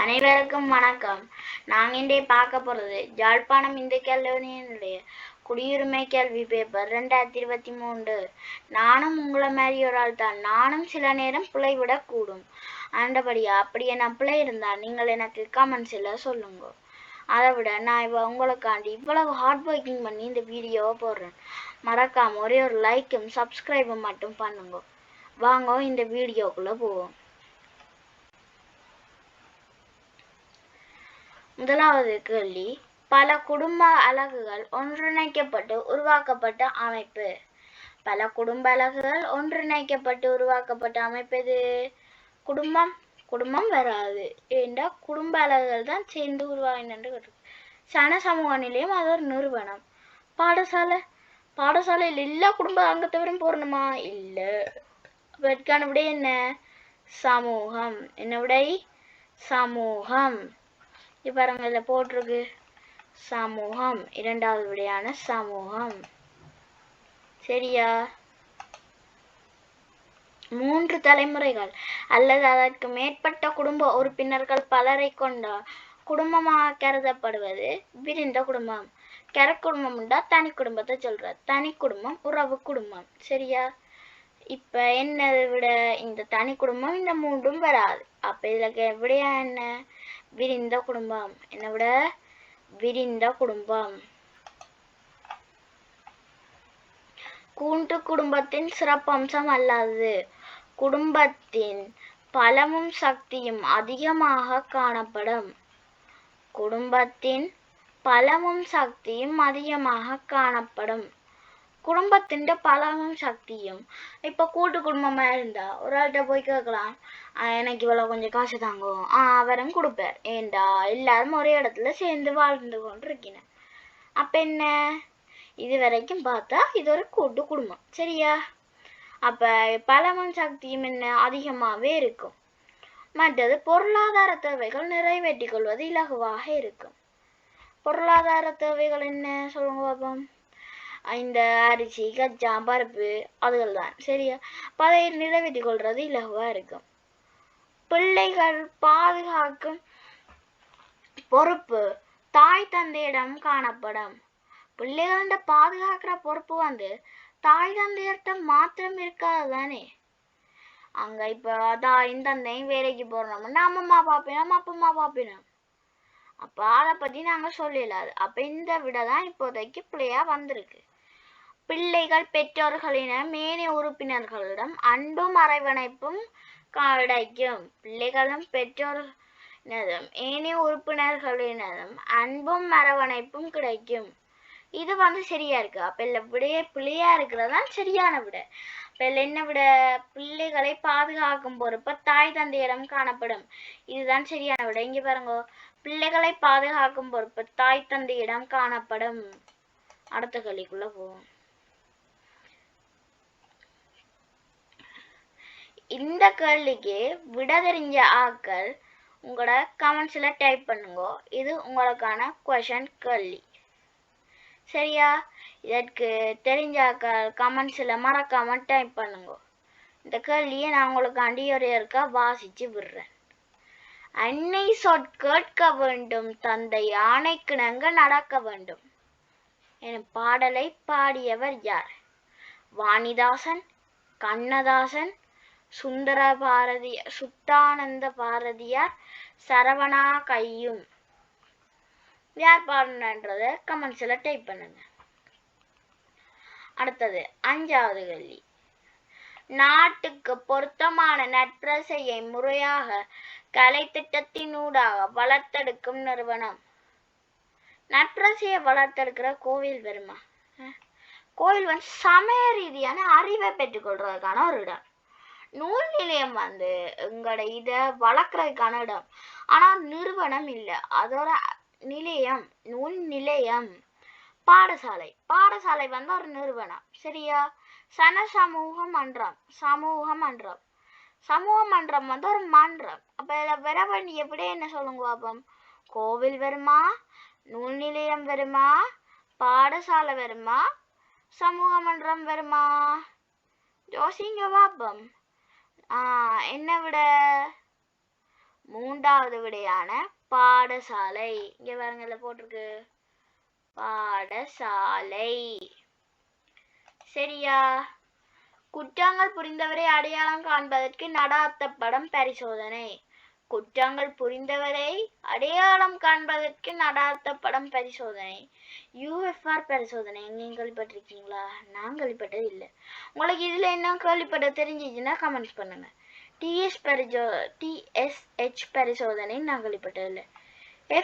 அனைவருக்கும் வணக்கம். நாங்க இன்றைய பார்க்க போறது யாழ்ப்பாணம் இந்து கல்லூரியினுடைய குடியுரிமை கேள்வி பேப்பர் 2023. நானும் உங்களை மாதிரி ஒரு ஆள் தான். நானும் சில நேரம் பிழை விடக்கூடும். ஆண்டபடியா அப்படி என்ன பிழை இருந்தா நீங்கள் எனக்கு கமெண்ட்ஸில் சொல்லுங்க. அதை விட நான் இப்போ உங்களுக்காண்டி இவ்வளவு ஹார்ட் ஒர்க்கிங் பண்ணி இந்த வீடியோவை போடுறேன். மறக்காம ஒரே ஒரு லைக்கும் சப்ஸ்கிரைபும் மட்டும் பண்ணுங்க. வாங்க இந்த வீடியோக்குள்ள போவோம். முதலாவது கேள்வி, பல குடும்ப அலகுகள் ஒன்றிணைக்கப்பட்டு உருவாக்கப்பட்ட அமைப்பு. பல குடும்ப அலகுகள் ஒன்றிணைக்கப்பட்டு உருவாக்கப்பட்ட அமைப்பு எது? குடும்பம். குடும்பம் வராது. ஏண்டா குடும்ப அலகுகள் தான் சேர்ந்து உருவாகினு. சன சமூக நிலையம் அது ஒரு நிறுவனம். பாடசாலை. பாடசாலையில் எல்லா குடும்ப அங்கத்தவரும் போடணுமா? இல்லை. அதற்கான விடை என்ன? சமூகம். என்ன விடை? சமூகம். பாருங்க, இதுல போட்டிருக்கு சமூகம். இரண்டாவது விடையான சமூகம். சரியா? 3 தலைமுறைகள் அல்லது அதற்கு மேற்பட்ட குடும்ப உறுப்பினர்கள் பலரை கொண்ட குடும்பமாக கருதப்படுவது விரிந்த குடும்பம். குடும்பம் தனி குடும்பத்தை சொல்ற. தனி குடும்பம் உறவு குடும்பம். சரியா? இப்ப என்னதை விட இந்த தனி குடும்பம் இந்த மூன்றும் வராது. அப்ப இதுல விடையா என்ன? விரிந்த குடும்பம். என்ன விட? விரிந்த குடும்பம். கூட்டு குடும்பத்தின் சிறப்பம்சம் அல்லாதது. குடும்பத்தின் பலமும் சக்தியும் அதிகமாக காணப்படும். குடும்பத்தின் பலமும் சக்தியும் அதிகமாக காணப்படும். குடும்பத்தின் பலமும் சக்தியும். இப்ப கூட்டு குடும்பமா இருந்தா ஒரு ஆள்கிட்ட போய் கேட்கலாம், எனக்கு இவ்வளவு கொஞ்சம் காசு தாங்கும், அவரும் கொடுப்பார். ஏண்டா எல்லாரும் ஒரே இடத்துல சேர்ந்து வாழ்ந்து கொண்டு இருக்கணும். அப்ப என்ன? இது வரைக்கும் பார்த்தா இது ஒரு கூட்டு குடும்பம். சரியா? அப்ப பலமும் சக்தியும் என்ன? அதிகமாவே இருக்கும். மற்றது பொருளாதார தேவைகள் நிறைவேற்றிக் கொள்வது இலகுவாக இருக்கும். பொருளாதார தேவைகள் என்ன சொல்லுங்க பாப்போம். இந்த அரிசி, கச்சா, பருப்பு அதுகள் தான். சரியா? அதை நிறைவேற்றிக் கொள்றது இலகுவா இருக்கும். பிள்ளைகள் பாதுகாக்கும் பொறுப்பு தாய் தந்தையிடம் காணப்படும். பிள்ளைகள பாதுகாக்கிற பொறுப்பு தாய் தந்தையிட்ட மாத்திரம் இருக்காது தானே. அங்க இப்ப தாயும் தந்தையும் வேலைக்கு போறோம்னா அம்மம்மா பாப்பினோம், அப்பம்மா பாப்பினோம். அப்ப அதை பத்தி நாங்க சொல்லலாது. அப்ப இந்த விடதான் இப்போதைக்கு பிள்ளையா வந்திருக்கு. பிள்ளைகள் பெற்றோர்களிடம் ஏனைய உறுப்பினர்களிடம் அன்பும் அரவணைப்பும் கிடைக்கும். பிள்ளைகளும் பெற்றோரினதும் ஏனைய உறுப்பினர்களினதும் அன்பும் அரவணைப்பும் கிடைக்கும். இது சரியா இருக்கு. அப்ப இல்ல விடையே பிள்ளையா இருக்கிறதான் சரியான விட. இப்ப என்ன விட? பிள்ளைகளை பாதுகாக்கும் பொறுப்பு தாய் தந்தையிடம் காணப்படும். இதுதான் சரியான விட. இங்க பாருங்க, பிள்ளைகளை பாதுகாக்கும் பொறுப்பு தாய் தந்தையிடம் காணப்படும். அடுத்த கேள்விக்குள்ள போவோம். இந்த கேள்விக்கு விட தெரிஞ்ச ஆக்கள் உங்களோட கமெண்ட்ஸ்ல டைப் பண்ணுங்க. இது உங்களுக்கான கொஷன் கேள்வி. சரியா? இதற்கு தெரிஞ்ச ஆக்கள் கமெண்ட்ஸ்ல மறக்காம டைப் பண்ணுங்க. இந்த கேள்வியை நான் உங்களுக்காண்டி ஒருக்கா வாசிச்சு விடுறேன். அன்னை சொற்கேட்க வேண்டும், தந்தை ஆணைக்கிணங்க நடக்க வேண்டும் எனும் பாடலை பாடியவர் யார்? வாணிதாசன், கண்ணதாசன், சுத்தானந்த பாரதியார், சரவணா கையும். யார் பாடுன்றத கமெண்ட்ஸ்ல டைப் பண்ணுங்க. அடுத்தது 5வது கேள்வி. நாட்டுக்கு பொருத்தமான நற்றசையை முறையாக கலை திட்டத்தினூடாக வளர்த்தெடுக்கும் நிறுவனம். நற்றசையை வளர்த்தெடுக்கிற கோவில் வருமா? கோவில் சமய ரீதியான அறிவை பெற்றுக்கொள்றதுக்கான ஒரு இடம். நூல் நிலையம் எங்களோட இத வளர்க்கறதுக்கான இடம். ஆனா நிறுவனம் இல்ல, அதோட நிலையம், நூல் நிலையம். பாடசாலை, பாடசாலை ஒரு நிறுவனம். சரியா? சமூக மன்றம், சமூக மன்றம், சமூக மன்றம் ஒரு மன்றம். அப்ப இதுல வர வேண்டிய எப்படி என்ன சொல்லுங்க பாப்போம். கோவில் வருமா? நூல் நிலையம் வருமா? பாடசாலை வருமா? சமூக மன்றம் வருமா? யோசிங்க பாப்போம். என்ன விட? மூன்றாவது விடையான பாடசாலை. இங்க பாருங்க போட்டிருக்கு பாடசாலை. சரியா? குற்றங்கள் புரிந்தவரை அடையாளம் காண்பதற்கு நடாத்தப்படும் பரிசோதனை. குற்றங்கள் புரிந்தவரை அடையாளம் காண்பதற்கு நடாத்தப்படும் பரிசோதனை UFR பரிசோதனை. எங்கேயும் கேள்விப்பட்டிருக்கீங்களா? நான் கேள்விப்பட்டது இல்லை. உங்களுக்கு இதுல என்ன கேள்விப்பட்ட தெரிஞ்சிச்சுன்னா கமெண்ட்ஸ் பண்ணுங்க. TSH பரிசோதனை நான் கேள்விப்பட்டது இல்லை.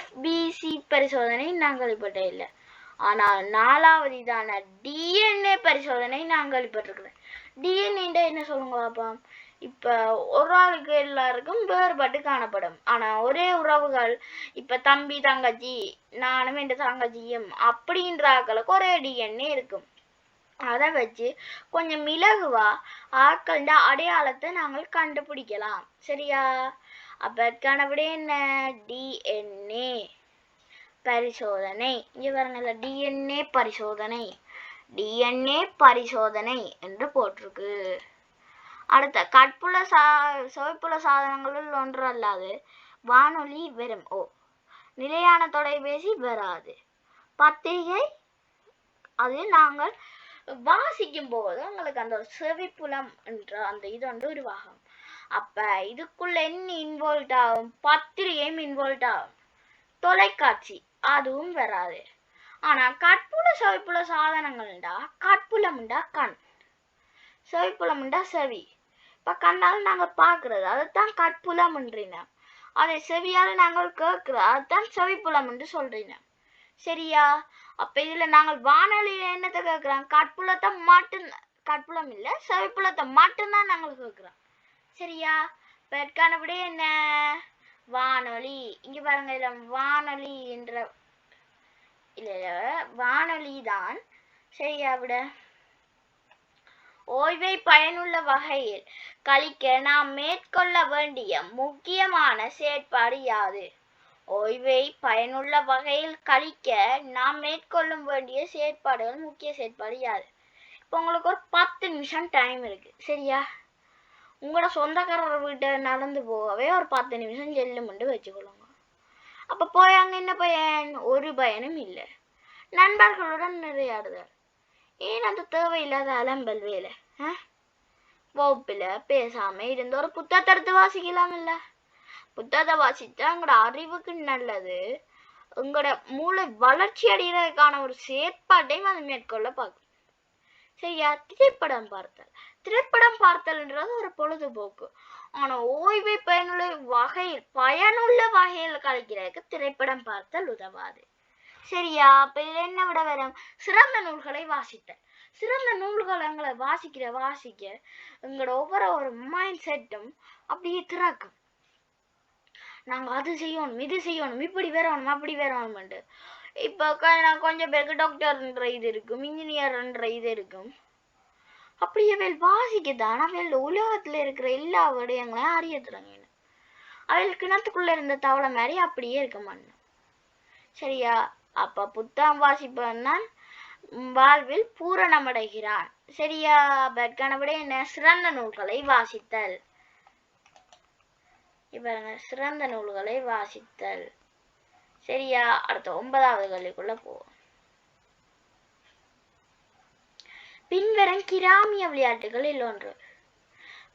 FBC பரிசோதனை நான் கேள்விப்பட்டது இல்லை. ஆனால் நாலாவது இதான DNA பரிசோதனை நான் கேள்விப்பட்டிருக்கிறேன். DNA என்ன சொல்லுங்க பாப்பா? இப்ப ஒரு ஆளுக்கு எல்லாருக்கும் வேறுபட்டு காணப்படும். ஆனா ஒரே உறவுகள், இப்ப தம்பி தங்கச்சி, நானும் என் தங்கச்சியும் அப்படின்ற ஆக்களுக்கு ஒரே DNA இருக்கும். அதை வச்சு கொஞ்சம் இலகுவா ஆட்கள அடையாளத்தை நாங்கள் கண்டுபிடிக்கலாம். சரியா? அப்ப அதுக்கான விட என்ன? DNA பரிசோதனை. இங்க பாருங்க DNA பரிசோதனை, DNA பரிசோதனை என்று போட்டிருக்கு. அடுத்த கட்புல சுவைப்புல சாதனங்களில் ஒன்று அல்லாது வானொலி வெறும் நிலையான தொலைபேசி வராது. பத்திரிகை அது நாங்கள் வாசிக்கும் போது உங்களுக்கு அந்த செவிப்புலம் என்ற அந்த இது வந்து உருவாகும். அப்ப இதுக்குள்ள என்ன இன்வால்வ் ஆகும்? பத்திரிகையும் இன்வால்வ் ஆகும். தொலைக்காட்சி அதுவும் வராது. ஆனா கட்புல செவிப்புல சாதனங்கள்டா கட்புலம்டா கண், செவிப்புலம்டா செவி. இப்ப கண்ணால் நாங்க பாக்குறது அதுதான் கட்புலம் என்றின. அதை செவியால் நாங்கள் கேட்கிறது அதுதான் செவிப்புலம் என்று சொல்றீங்க. சரியா? அப்ப இதுல நாங்கள் வானொலியில என்னத்தை கேட்கிறோம்? கட்புலத்தை மட்டும், கட்புலம் இல்ல செவிப்புலத்தை மட்டும்தான் நாங்கள் கேட்கிறோம். சரியா? இப்ப இதற்கான விட என்ன? வானொலி. இங்க பாருங்க இதுல வானொலி என்ற இல்ல வானொலி தான். சரியா? விட ஓய்வை பயனுள்ள வகையில் கழிக்க நாம் மேற்கொள்ள வேண்டிய முக்கியமான செயற்பாடு யாது? ஓய்வை பயனுள்ள வகையில் கழிக்க நாம் மேற்கொள்ளும் வேண்டிய செயற்பாடுகள், முக்கிய செயற்பாடு யாது? இப்போ உங்களுக்கு ஒரு 10 நிமிஷம் டைம் இருக்கு. சரியா? உங்களோட சொந்தக்காரர் வீட்டை நடந்து போகவே ஒரு 10 நிமிஷம் செல்லுமென்று வச்சுக்கொள்ளுங்க. அப்ப போய் அங்க என்ன பயன்? ஒரு பயனும் இல்லை. நண்பர்களுடன் நிறையாடுதல். ஏன் அந்த தேவையில்லாத அலம்பல் வேலை? வகுப்புல பேசாம இருந்து ஒரு புத்தகத்தை எடுத்து வாசிக்கலாம் இல்ல? புத்தகத்தை வாசித்தா எங்களோட அறிவுக்கு நல்லது. உங்களோட மூளை வளர்ச்சி அடைகிறதுக்கான ஒரு செயற்பாட்டையும் அது மேற்கொள்ள பார்க்கும். சரியா? திரைப்படம் பார்த்தல். திரைப்படம் பார்த்தல்ன்றது ஒரு பொழுதுபோக்கு. ஆனா ஓய்வை பயனுள்ள வகையில் கழிக்கிறதுக்கு திரைப்படம் பார்த்தல் உதவாது. சரியா? அப்ப இதுல என்ன விட வரும்? சிறந்த நூல்களை வாசித்தல். சிறந்த நூல்களை எங்களை வாசிக்க எங்களோட ஒவ்வொரு மைண்ட் செட்டும் அப்படியே திறக்கும். நாங்க அது செய்யணும், இது செய்யணும், இப்படி வரணும், அப்படி வரணும்ட்டு. இப்ப கொஞ்சம் பேருக்கு டாக்டர்ன்ற இது இருக்கும், இன்ஜினியர்ன்ற இது இருக்கும். அப்படியே அவள் வாசிக்கத்தான் அவள் உலகத்துல இருக்கிற எல்லா விடயங்களையும் அறியத்துறாங்க. அவள் கிணத்துக்குள்ள இருந்த தவளை மாதிரி அப்படியே இருக்க மாட்டேன். சரியா? அப்ப புத்தகம் வாசிப்பவன் தான் வாழ்வில் பூரணமடைகிறான். சரியா? அதற்கான விட என்ன? சிறந்த நூல்களை வாசித்தல். இப்ப சிறந்த நூல்களை வாசித்தல். சரியா? அடுத்த 9வது கேள்விக்குள்ள போவோம். பின்வரும் கிராமிய விளையாட்டுகளில் ஒன்று.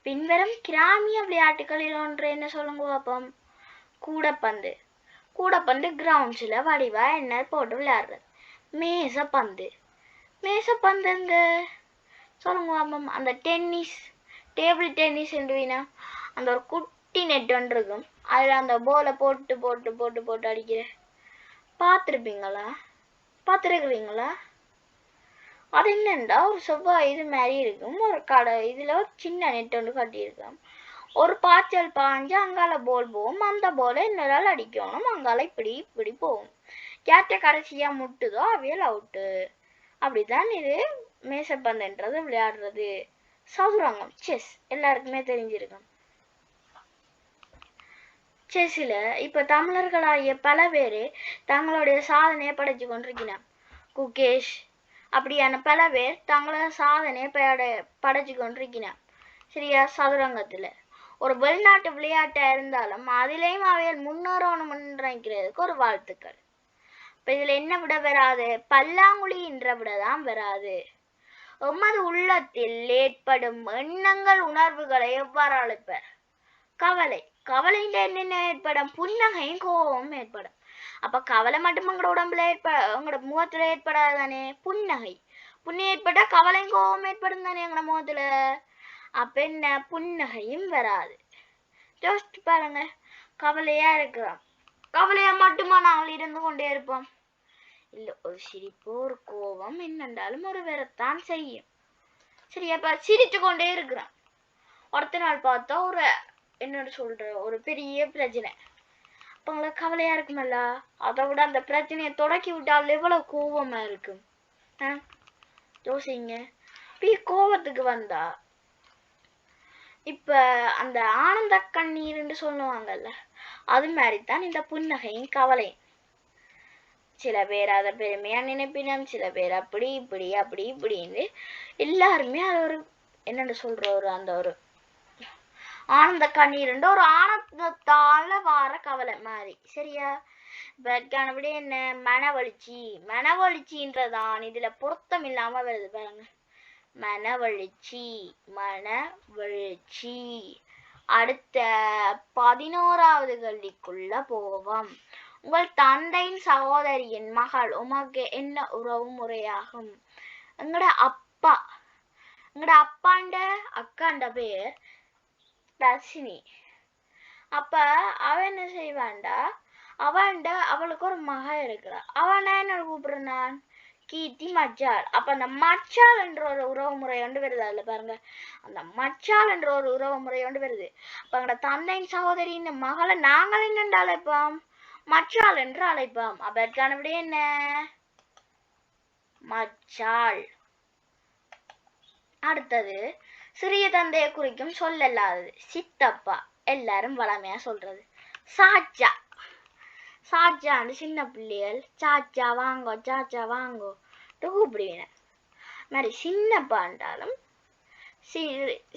பின்வரும் கிராமிய விளையாட்டுகளில் ஒன்று என்ன சொல்லுங்க பாப்போம்? கூடப்பந்து. கூடப்பந்து கிரவுண்ட்ஸ்ல வடிவா என்ன போட்டு விளையாடுறது. மேசப்பந்து. மேசப்பந்துங்க சொல்லுங்க பாப்போம். அந்த டென்னிஸ், டேபிள் டென்னிஸ் என்றுவீனா அந்த ஒரு குட்டி நெட் ஒன்று இருக்கும். அதுல அந்த போலை போட்டு போட்டு போட்டு போட்டு அடிக்கிற பார்த்துருப்பீங்களா? பார்த்துருக்குறீங்களா? அது என்னண்டா ஒரு செவ்வாய் இது மாதிரி இருக்கும். ஒரு கடை இதுல ஒரு சின்ன நெட் ஒன்று கட்டியிருக்கோம். ஒரு பாய்ச்சல் பாஞ்சு அங்கால போல் போகும். அந்த போலை என்னடால் அடிக்கணும். அங்கால இப்படி இப்படி போகும். யார்கிட்ட கடைசியா முட்டுதோ அவையல் அவுட்டு. அப்படிதான் இது மேசப்பந்துன்றது விளையாடுறது. சதுரங்கம், செஸ் எல்லாருக்குமே தெரிஞ்சிருக்கும். செஸ்ல இப்ப தமிழர்களாகிய பல பேரு தங்களுடைய சாதனையை படைச்சு கொண்டிருக்கிறார். குகேஷ் அப்படியான பல பேர் தங்களோட சாதனையை படைச்சு கொண்டிருக்கிறார். சரியா? சதுரங்கத்துல ஒரு வெளிநாட்டு விளையாட்டா இருந்தாலும் அதிலேயும் அவைகள் முன்னேறணும் நினைக்கிறதுக்கு ஒரு வாழ்த்துக்கள். இப்ப இதுல என்ன விட வராது? பல்லாங்குழி என்ற விடதான் வராது. எமது உள்ளத்தில் ஏற்படும் எண்ணங்கள் உணர்வுகளை எவ்வாறு அழைப்பர்? கவலை. கவலையில என்னென்ன ஏற்படும்? புன்னகையும் கோபமும் ஏற்படும். அப்ப கவலை மட்டும் எங்களோட உடம்புல எங்களோட முகத்துல ஏற்படாதானே? புன்னகை ஏற்பட்டா கவலையும் கோபம் ஏற்படும் தானே எங்களோட முகத்துல. அப்ப என்ன? புன்னகையும் வராது. யோசிச்சு பாருங்க, கவலையா இருக்கிறோம், கவலையா மட்டுமா நாங்கள் இருந்து கொண்டே இருப்போம்? இல்ல, ஒரு சிரிப்பு ஒரு கோபம் என்னென்றாலும் ஒரு வரத்தான் செய்யும். சரி, அப்ப சிரிச்சு கொண்டே இருக்கிறோம். அடுத்த நாள் பார்த்தா ஒரு என்னோட சொல்ற ஒரு பெரிய பிரச்சனை. அப்ப உங்களுக்கு கவலையா இருக்குமல்ல? அதை விட அந்த பிரச்சனையை தொடக்கி விட்டால் எவ்வளவு கோபமா இருக்கும். யோசிங்க. கோபத்துக்கு வந்தா இப்ப அந்த ஆனந்த கண்ணீர்ன்னு சொல்லுவாங்கல்ல, அது மாதிரிதான் இந்த புன்னகையும் கவலையும். சில பேர் அதை பெருமையா நினைப்பினம், சில பேர் அப்படி இப்படி அப்படி இப்படின்னு எல்லாருமே அது ஒரு என்னன்னு சொல்ற ஒரு அந்த ஒரு ஆனந்த கண்ணீர்ன்ற ஒரு ஆனந்தத்தால வார கவலை மாதிரி. சரியா? அதற்கானபடி என்ன? மனவழிச்சி. மனவழிச்சின்றதான் இதுல பொருத்தம் இல்லாம வருது பாருங்க. மனவழிச்சி. அடுத்த 11வது கேள்விக்குள்ள போவோம். உங்கள் தந்தையின் சகோதரியின் மகள் உமக்கு என்ன உறவு முறையாகும்? எங்கட அப்பாண்ட அக்காண்ட பேர் தர்ஷினி. அப்ப அவ என்ன செய்வான்டா, அவளுக்கு ஒரு மக இருக்கிறா. அவன் என்ன கூப்பிடுறான்? நான் கீர்த்தி மச்சாள். அப்ப அந்த மச்சாள் என்ற ஒரு உறவு முறை ஒன்று வருது. அதுல பாருங்க, அந்த மச்சாள் என்ற ஒரு உறவு முறை ஒன்று வருது. அப்ப எங்கட தந்தையின் சகோதரியின் மகளை நாங்கள் என்னென்று அழைப்போம்? மச்சாள் என்று அழைப்போம். அப்ப அதற்கானபடி என்ன? மச்சாள். அடுத்தது, சிறிய தந்தையை குறிக்கும் சொல்லல்லாதது. சித்தப்பா. எல்லாரும் வளமையா சொல்றது. சாச்சா. சாச்சான்னு சின்ன பிள்ளைகள் சாச்சா வாங்கோ சாச்சா வாங்கோ கூப்பிடுவீங்க. மாதிரி சின்னப்பாண்டாலும்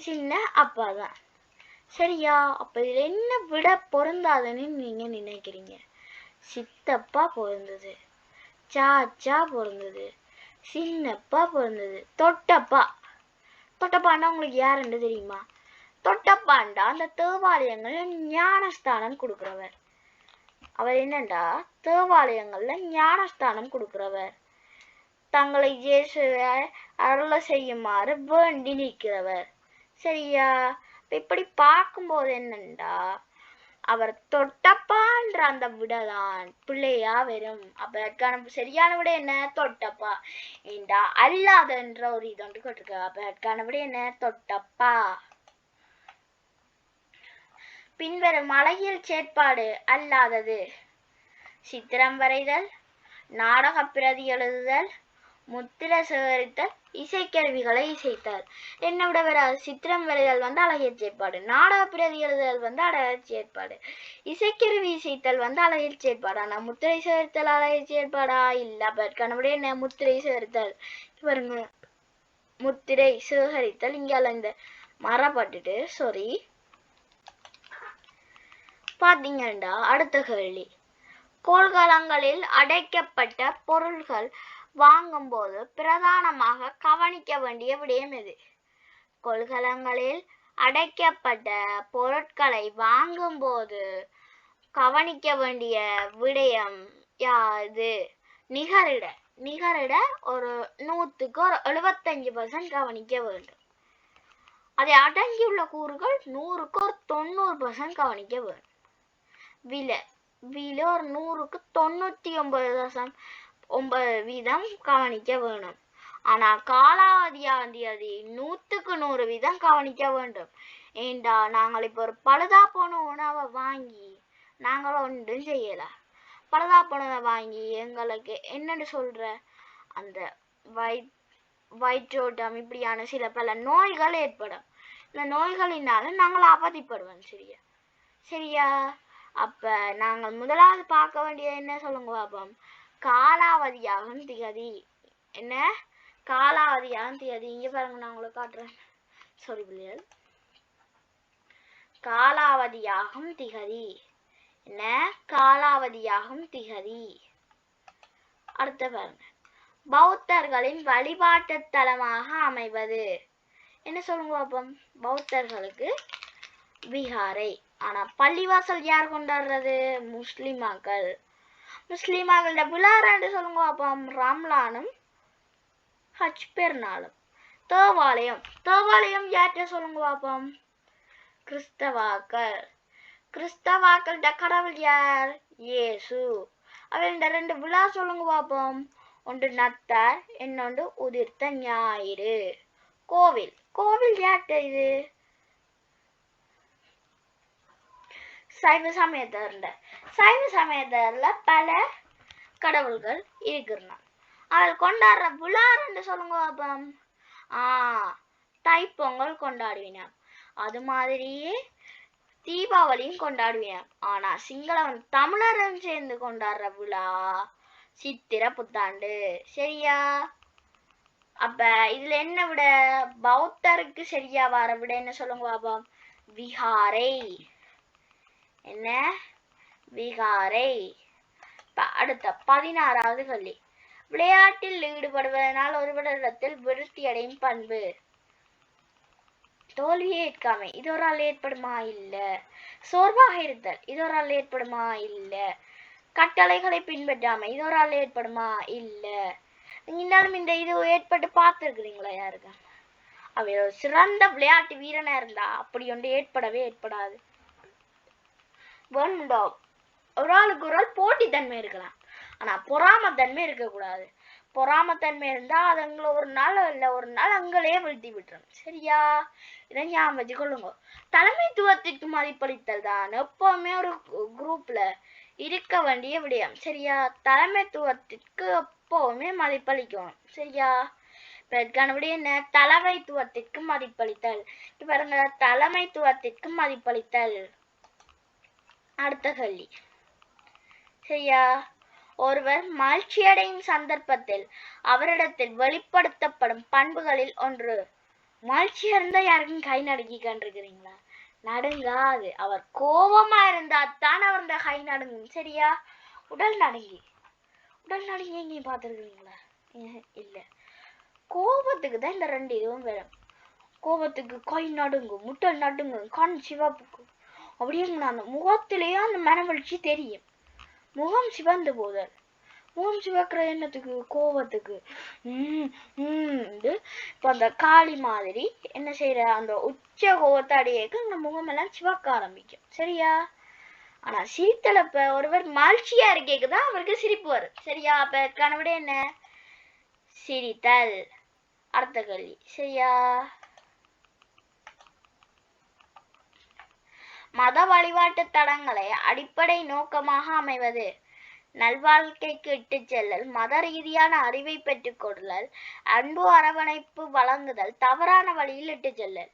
சின்ன அப்பா தான். சரியா? அப்ப இதுல என்ன விட பொருந்தாதுன்னு நீங்க நினைக்கிறீங்க? சித்தப்பா பொருந்தது, சாச்சா பொருந்தது, சின்னப்பா பொருந்தது, தொட்டப்பாண்டா உங்களுக்கு யாருன்னு தெரியுமா? தொட்டப்பாண்டா அந்த தேவாலயங்கள்ல ஞானஸ்தானம் கொடுக்கிறவர். அவர் என்னண்டா, தேவாலயங்கள்ல ஞானஸ்தானம் கொடுக்கிறவர். தங்களை இயேசுவை அருளை செய்யுமாறு வேண்டி நிற்கிறவர். சரியா? இப்படி பார்க்கும்போது என்னண்டா, அவர் தொட்டப்பான்ற அந்த விடதான் பிள்ளையா வரும். அப்ப அதற்கான சரியான விட என்ன? தொட்டப்பா. ஏண்டா அல்லாதன்ற ஒரு இதொன்று கேட்டிருக்க. அப்ப அதற்கான விட என்ன? தொட்டப்பா. பின்வரும் அழகியல் செயற்பாடு அல்லாதது: சித்திரம் வரைதல், நாடக பிரதி எழுதுதல், முத்திரை சேகரித்தல், இசைக்கருவிகளை இசைத்தல். என்ன விட வராது? சித்திரம் வரைதல் அழகியல் செயற்பாடு, நாடக பிரதி எழுதுதல் அழகியல் செயற்பாடு, இசைக்கருவி இசைத்தல் அழகியல் செயற்பாடு. ஆனா முத்திரை சேகரித்தல் அழகியல் செயற்பாடா? இல்ல. அப்ப என்ன? முத்திரை சேகரித்தல். பாருங்க, முத்திரை சேகரித்தல் இங்கால இந்த மரப்பட்டுட்டு சாரி பாத்தீங்கன்னா, அடுத்த கேள்வி. கோள்களங்களில் அடைக்கப்பட்ட பொருள்கள் வாங்கும்போது பிரதானமாக கவனிக்க வேண்டிய விடயம் எது? கொள்கலங்களில் அடைக்கப்பட்ட பொருட்களை வாங்கும்போது கவனிக்க வேண்டிய விடயம் யாது? நிகரிட ஒரு 100க்கு ஒரு 75% கவனிக்க வேண்டும். அதை அடங்கியுள்ள கூறுகள் 100க்கு ஒரு 90% கவனிக்க வேண்டும். விலை ஒரு 100க்கு 99.9% கவனிக்க வேணும். ஆனா காலாவதி 100க்கு 100% கவனிக்க வேண்டும். ஏண்டா நாங்கள் இப்ப ஒரு பழுதா போன உணவை வாங்கி நாங்கள் ஒன்றும் செய்யல. பழுதா போனதை வாங்கி எங்களுக்கு என்னன்னு சொல்ற அந்த வயிற்றோட்டம் இப்படியான சில பல நோய்கள் ஏற்படும். இந்த நோய்களினால நாங்கள் அவதிப்படுவோம். சரியா? அப்ப நாங்கள் முதலாவது பார்க்க வேண்டியது என்ன சொல்லுங்க பாப்போம்? காலாவதியாகும் திகதி. என்ன? காலாவதியாகும் திகதி. இங்க பாருங்க, நான் உங்களுக்கு காட்டுறேன். சாரி பிள்ளைகள். காலாவதியாகும் திகதி. என்ன? காலாவதியாகும் திகதி. அடுத்த பாருங்க, பௌத்தர்களின் வழிபாட்டு தலமாக அமைவது. என்ன சொல்லுங்க பாப்போம்? பௌத்தர்களுக்கு விஹாரை. ஆனா பள்ளிவாசல் யார் கொண்டாடுறது? முஸ்லிமாக்கள். முஸ்லிமாக்களோட விழான்னு சொல்லுங்க பாப்போம். ரம்லானும் ஹஜ் பெருநாளும். தேவாலயம். தேவாலயம் யார்கிட்ட சொல்லுங்க பாப்போம்? கிறிஸ்தவாக்கள். கிறிஸ்தவாக்களோட கடவுள் யார்? இயேசு. அவங்களோட 2 விழா சொல்லுங்க பாப்போம். ஒன்று நத்தார், இன்னொன்று உதிர்த்த ஞாயிறு. கோவில். கோவில் யார்கிட்ட இது? சைவ சமயத்தர்ல. சைவ சமயத்தர்ல பல கடவுள்கள் இருக்கிறாங்க. அவள் கொண்டாடுற விழான்னு சொல்லுங்க பாப்போம். தைப்பொங்கல் கொண்டாடுவீங்க. அது மாதிரியே தீபாவளியும் கொண்டாடுவீங்க. ஆனா சிங்களவன் தமிழரும் சேர்ந்து கொண்டாடுற விழா சித்திரை புத்தாண்டு. சரியா? அப்ப இதுல என்ன விட? பௌத்தருக்கு சரியா வர விட என்ன சொல்லுங்க பாப்போம்? விஹாரை. என்ன? விஹாரை. அடுத்த 16வது கேள்வி. விளையாட்டில் ஈடுபடுவதனால் ஒருவரிடத்தில் விருத்தி அடையும் பண்பு. தோல்வியை ஏற்காமை. இது ஒரு ஆள் ஏற்படுமா? இல்ல. சோர்வாக இருத்தல். இது ஒரு ஆள் ஏற்படுமா? இல்ல. கட்டளைகளை பின்பற்றாமை. இது ஒரு ஆள் ஏற்படுமா? இல்ல. இருந்தாலும் இந்த இது ஏற்பட்டு பார்த்துருக்குறீங்களா யாருக்கு? அவர் ஒரு சிறந்த விளையாட்டு வீரனா இருந்தா அப்படி ஒன்று ஏற்படாது. ஒரு ஆளுக்கு ஒரு ஆள் போட்டித்தன்மை இருக்கலாம், ஆனா பொறாமத்தன்மை இருக்கக்கூடாது. பொறாமத்தன்மை இருந்தா அதுங்களை ஒரு நாள் இல்ல ஒரு நாள் அங்களே வீழ்த்தி விட்டுரும். சரியா? இதை ஞாபகம் வச்சுக்கொள்ளுங்க. தலைமைத்துவத்திற்கு மதிப்பளித்தல் தான் எப்பவுமே ஒரு குரூப்ல இருக்க வேண்டிய விடயம். சரியா? தலைமைத்துவத்திற்கு எப்பவுமே மதிப்பளிக்கணும். சரியா? இதற்கான விட என்ன? தலைமைத்துவத்திற்கு மதிப்பளித்தல். பாருங்க, தலைமைத்துவத்திற்கு மதிப்பளித்தல். அடுத்த கேள்வி. சரியா? ஒருவர் மகிழ்ச்சியடையும் சந்தர்ப்பத்தில் அவரிடத்தில் வெளிப்படுத்தப்படும் பண்புகளில் ஒன்று. மகிழ்ச்சியா இருந்தா யாருக்கும் கை நடுங்கி கண்டிருக்கிறீங்களா? நடுங்காது. அவர் கோபமா இருந்தா தான் அவருடைய கை நடுங்கும். சரியா? உடல் நடுங்கி எங்கேயும் பார்த்துருக்கிறீங்களா? இல்ல. கோபத்துக்கு தான் இந்த 2 இதுவும் வரும். கோபத்துக்கு கை நடுங்கும், முட்டல் நடுங்கும், கண் சிவப்புக்கும். அப்படியே அந்த முகத்திலேயே அந்த மனவெழுச்சி தெரியும். முகம் சிவந்து போதல். முகம் சிவக்கிற என்னத்துக்கு? கோபத்துக்கு. இப்ப அந்த காளி மாதிரி என்ன செய்யற? அந்த உச்ச கோபத்தை அடையக்கு அந்த முகமெல்லாம் சிவக்க ஆரம்பிக்கும். சரியா? ஆனா சிரித்தலப்ப ஒருவர் மகிழ்ச்சியா இருக்கேக்குதான் அவருக்கு சிரிப்பு வரும். சரியா? அப்ப கனவிட என்ன? சிரித்தல். அடுத்த கேள்வி. சரியா? மத வழிபாட்டு தலங்களை அடிப்படை நோக்கமாக அமைவது. நல்வாழ்க்கைக்கு இட்டுச் செல்லல், மத ரீதியான அறிவை பெற்றுக் கொள்ளுதல், அன்பு அரவணைப்பு வழங்குதல், தவறான வழியில் இட்டுச் செல்லல்.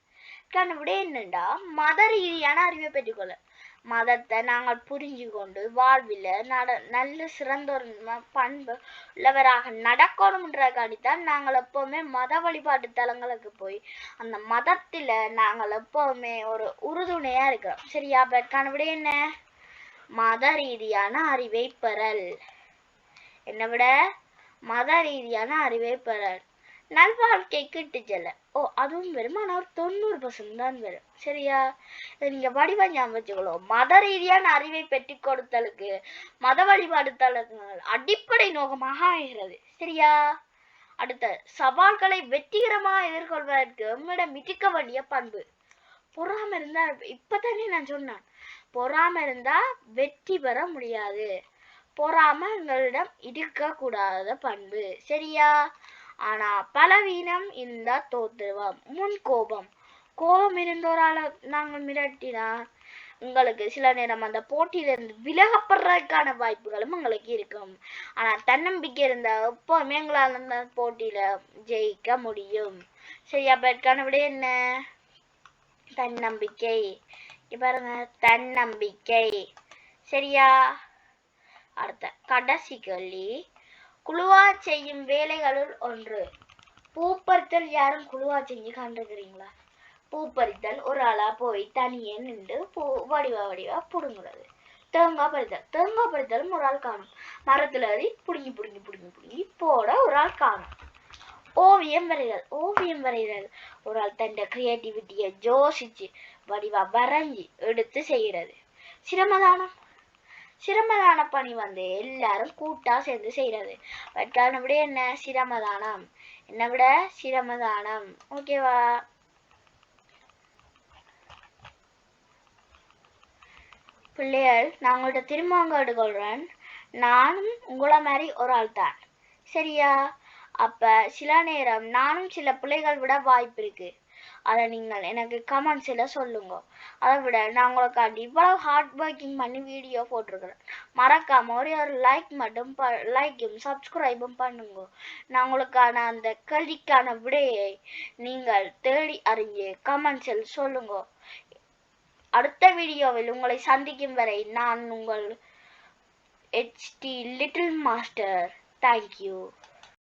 விட என்னண்டா மத ரீதியான அறிவை பெற்றுக்கொள்ளல். மதத்தை நாங்கள் புரிஞ்சு கொண்டு வாழ்வில் நல்ல சிறந்த ஒரு பண்பு உள்ளவராக நடக்கணும்ன்றக்காண்டித்தான் நாங்கள் எப்பவுமே மத வழிபாட்டு தலங்களுக்கு போய் அந்த மதத்துல நாங்கள் எப்பவுமே ஒரு உறுதுணையா இருக்கிறோம். சரியா? அதற்கான விட என்ன? மத ரீதியான அறிவை பெறல். என்ன விட? மத ரீதியான அறிவை பெறல். நல்வாழ்க்கைக்கு இட்டு செல்ல. அதுவும் வரும், ஆனா ஒரு 90% தான் வரும். சரியா? நீங்க வடிவா ஞாபகம் வச்சுக்கணும். மத ரீதியான அறிவை பெற்றுக் கொடுத்தலுக்கு மத வழிபாடு தலங்கள் அடிப்படை நோக்கமாக ஆகிறது. சரியா? அடுத்த சவால்களை வெற்றிகரமாக எதிர்கொள்வதற்கு நம்மிடம் மிதிக்க வேண்டிய பண்பு. பொறாம இருந்தா, இப்பதானே நான் சொன்னேன், பொறாம இருந்தா வெற்றி பெற முடியாது. பொறாம எங்களிடம் இருக்க கூடாத பண்பு. சரியா? ஆனா பலவீனம் இருந்தா தோத்துருவோம். முன் கோபம். கோபம் இருந்தோரால நாங்கள் மிரட்டினா உங்களுக்கு சில நேரம் அந்த போட்டியிலிருந்து விலகப்படுறதுக்கான வாய்ப்புகளும் உங்களுக்கு இருக்கும். ஆனா தன்னம்பிக்கை இருந்தா எப்பவுமே எங்களால் அந்த போட்டியில ஜெயிக்க முடியும். சரியா? அதற்கான விட என்ன? தன்னம்பிக்கை. பாருங்க, தன்னம்பிக்கை. சரியா? அடுத்த கடைசி கேள்வி. குழுவா செய்யும் வேலைகளுள் ஒன்று. பூப்பறித்தல் யாரும் குழுவா செஞ்சு கண்டிருக்கிறீங்களா? பூ பறித்தல் ஒரு ஆளா போய் தனியே நின்று பூ வடிவா புடுங்குறது. தேங்காய் பறித்தலும் ஒரு ஆள் காணும். மரத்துல ஏறி புடுங்கி போட ஒரு ஆள் காணும். ஓவியம் வரைதல் ஒரு ஆள் தன் கிரியேட்டிவிட்டியை யோசிச்சு வடிவா வரைஞ்சி எடுத்து செய்யறது. சிரமதான பணி எல்லாரும் கூட்டா சேர்ந்து செய்யறது. அதற்கான விட என்ன? சிரமதானம். என்ன விட? சிரமதானம். ஓகேவா? பிள்ளைகள், நான் உங்கள்கிட்ட திரும்ப கேட்டுக்கொள்றேன். நானும் உங்களை மாதிரி ஒரு ஆள் தான், சரியா? அப்ப சில நேரம் நானும் சில பிள்ளைகள் விட வாய்ப்பு இருக்கு. அதை நீங்கள் எனக்கு கமெண்ட்ஸ்ல சொல்லுங்க. அதை விட நான் உங்களுக்காண்டி இவ்வளவு ஹார்ட் ஒர்க்கிங் பண்ணி வீடியோ போட்டிருக்கிறேன். மறக்காம ஒரு லைக்கும் சப்ஸ்கிரைபும் பண்ணுங்க. நான் உங்களுக்கான அந்த கேள்விக்கான விடையை நீங்கள் தேடி அறிஞ்சு கமெண்ட்ஸில் சொல்லுங்க. அடுத்த வீடியோவில் உங்களை சந்திக்கும் வரை நான் உங்கள் HT லிட்டில் மாஸ்டர். தேங்க்யூ.